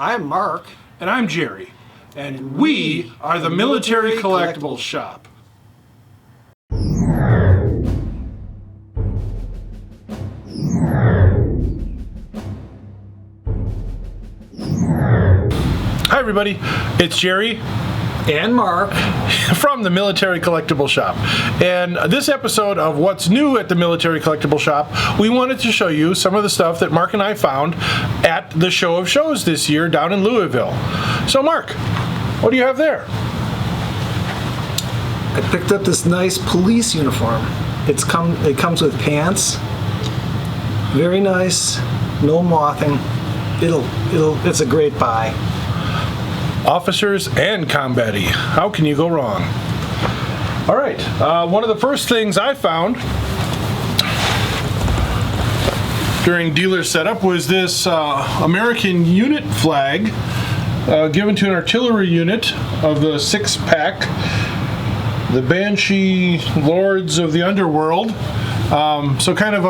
I'm Mark. And I'm Jerry. And we are the Military Collectibles Shop. Hi everybody, it's Jerry And Mark. from the Military Collectible Shop. And this episode of What's New at the Military Collectible Shop, we wanted to show you some of the stuff that Mark and I found at the Show of Shows this year down in Louisville. So Mark, what do you have there? I picked up this nice police uniform. It comes with pants. Very nice. No mothing. It's a great buy. Officers and combat-y. How can you go wrong? All right, one of the first things I found during dealer setup was this American unit flag given to an artillery unit of the 6-pack, the Banshee Lords of the Underworld. So kind of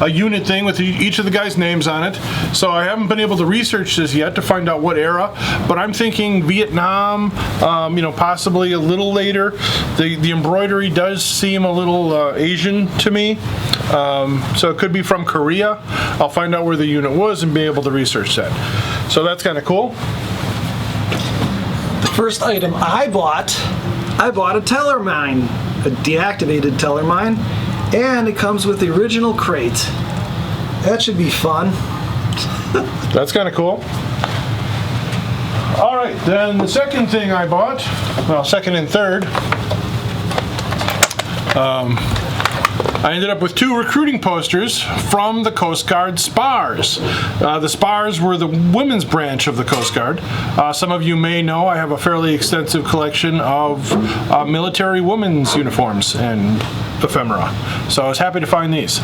a unit thing with each of the guys' names on it. So I haven't been able to research this yet to find out what era, but I'm thinking Vietnam, possibly a little later. The embroidery does seem a little Asian to me. So it could be from Korea. I'll find out where the unit was and be able to research that. So that's kind of cool. The first item I bought a teller mine, a deactivated teller mine. And it comes with the original crate. That should be fun. That's kind of cool. All right, then the second thing I bought, well, second and third, I ended up with 2 recruiting posters from the Coast Guard SPARs. The SPARs were the women's branch of the Coast Guard. Some of you may know I have a fairly extensive collection of military women's uniforms and ephemera. So I was happy to find these.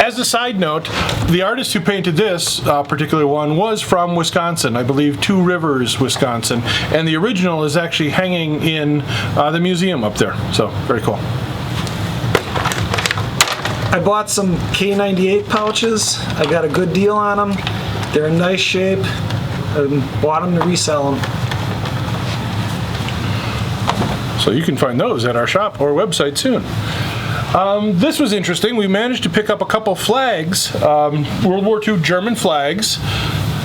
As a side note, the artist who painted this particular one was from Wisconsin, I believe Two Rivers, Wisconsin, and the original is actually hanging in the museum up there, so very cool. I bought some K98 pouches. I got a good deal on them. They're in nice shape. I bought them to resell them. So you can find those at our shop or website soon. This was interesting. We managed to pick up a couple flags, World War II German flags,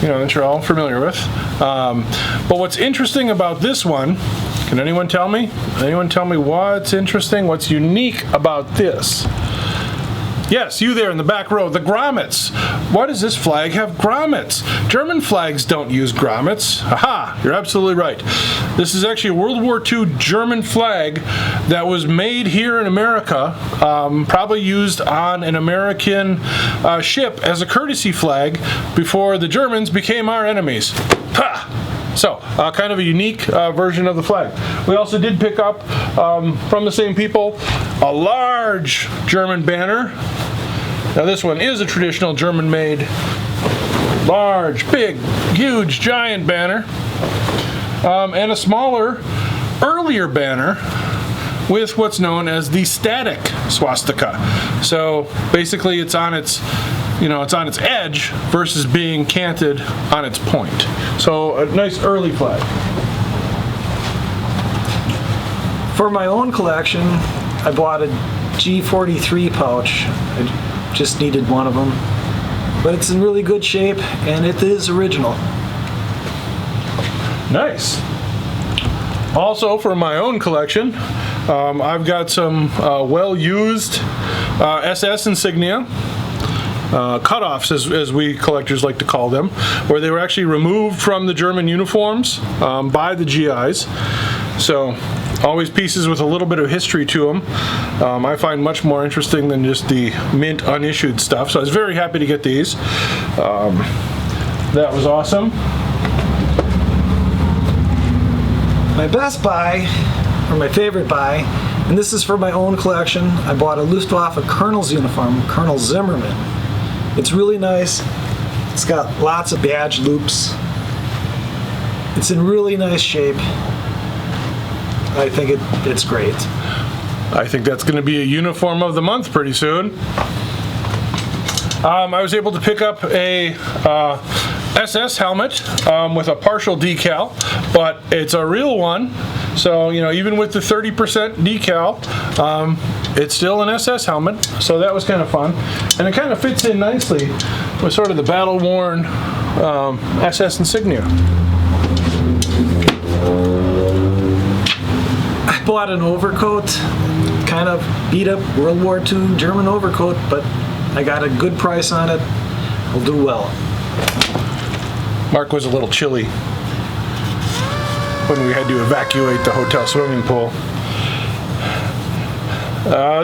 that you're all familiar with. But what's interesting about this one, can anyone tell me? Anyone tell me what's interesting, what's unique about this? Yes, you there in the back row, the grommets. Why does this flag have grommets? German flags don't use grommets. Aha, you're absolutely right. This is actually a World War II German flag that was made here in America, probably used on an American ship as a courtesy flag before the Germans became our enemies. Ha! So, kind of a unique version of the flag. We also did pick up, from the same people, a large German banner. Now this one is a traditional German-made, large, big, huge, giant banner. And a smaller, earlier banner with what's known as the static swastika. So basically it's on its edge versus being canted on its point. So a nice early flag. For my own collection, I bought a G43 pouch. I just needed one of them. But it's in really good shape, and it is original. Nice. Also, for my own collection, I've got some well-used SS insignia. Cutoffs, as we collectors like to call them, where they were actually removed from the German uniforms by the GIs. So, always pieces with a little bit of history to them. I find much more interesting than just the mint unissued stuff. So I was very happy to get these. That was awesome. My best buy, or my favorite buy, and this is for my own collection, I bought a Luftwaffe Colonel's uniform, Colonel Zimmerman. It's really nice. It's got lots of badge loops. It's in really nice shape. I think it's great. I think that's going to be a uniform of the month pretty soon. I was able to pick up a SS helmet with a partial decal, but it's a real one. So, even with the 30% decal, it's still an SS helmet. So that was kind of fun. And it kind of fits in nicely with sort of the battle-worn SS insignia. I bought an overcoat, kind of beat up World War II German overcoat, but I got a good price on it. Will do well. Mark was a little chilly when we had to evacuate the hotel swimming pool.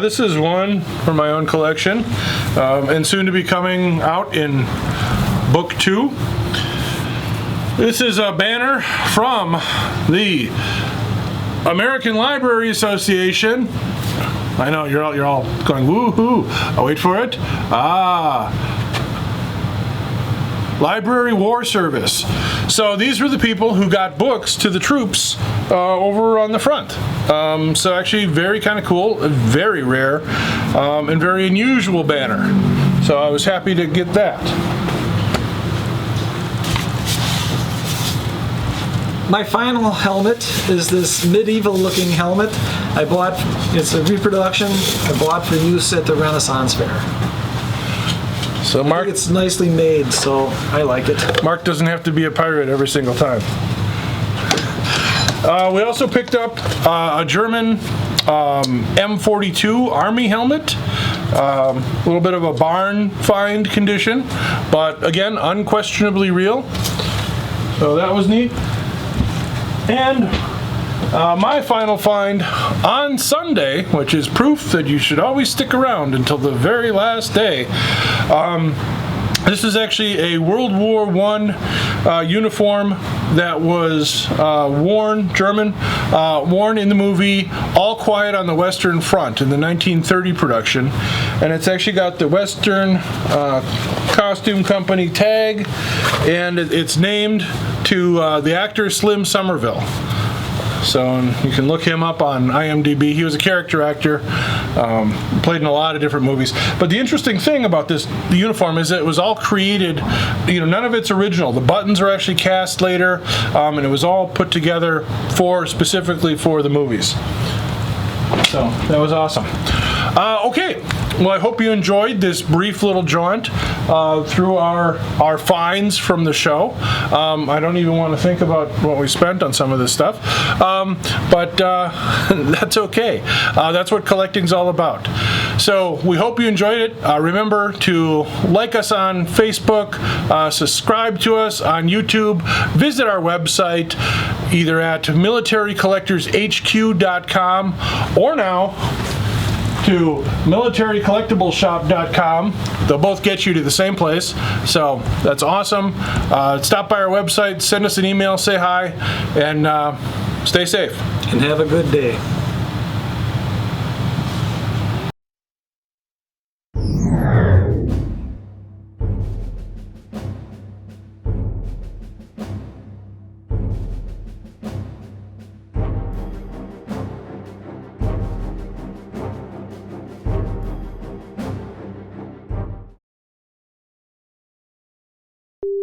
This is one from my own collection, and soon to be coming out in book 2. This is a banner from the American Library Association. I know you're all going woo-hoo. I'll wait for it. Library War Service. So these were the people who got books to the troops over on the front. So actually very kind of cool, very rare, and very unusual banner. So I was happy to get that. My final helmet is this medieval-looking helmet. It's a reproduction I bought for use at the Renaissance Fair. So I think it's nicely made, so I like it. Mark doesn't have to be a pirate every single time. We also picked up a German M42 Army helmet. A little bit of a barn find condition, but again, unquestionably real. So that was neat. And my final find on Sunday, which is proof that you should always stick around until the very last day. This is actually a World War I uniform that was worn in the movie All Quiet on the Western Front in the 1930 production. And it's actually got the Western Costume Company tag, and it's named to the actor Slim Somerville. So you can look him up on IMDb. He was a character actor, played in a lot of different movies. But the interesting thing about the uniform is that it was all created, none of it's original. The buttons are actually cast later, and it was all put together specifically for the movies. So that was awesome. Okay, well, I hope you enjoyed this brief little jaunt through our finds from the show. I don't even want to think about what we spent on some of this stuff, but that's okay. That's what collecting's all about. So we hope you enjoyed it. Remember to like us on Facebook, subscribe to us on YouTube, visit our website either at militarycollectorshq.com or now to militarycollectibleshop.com. They'll both get you to the same place, so that's awesome. Stop by our website, send us an email, say hi, and stay safe. And have a good day.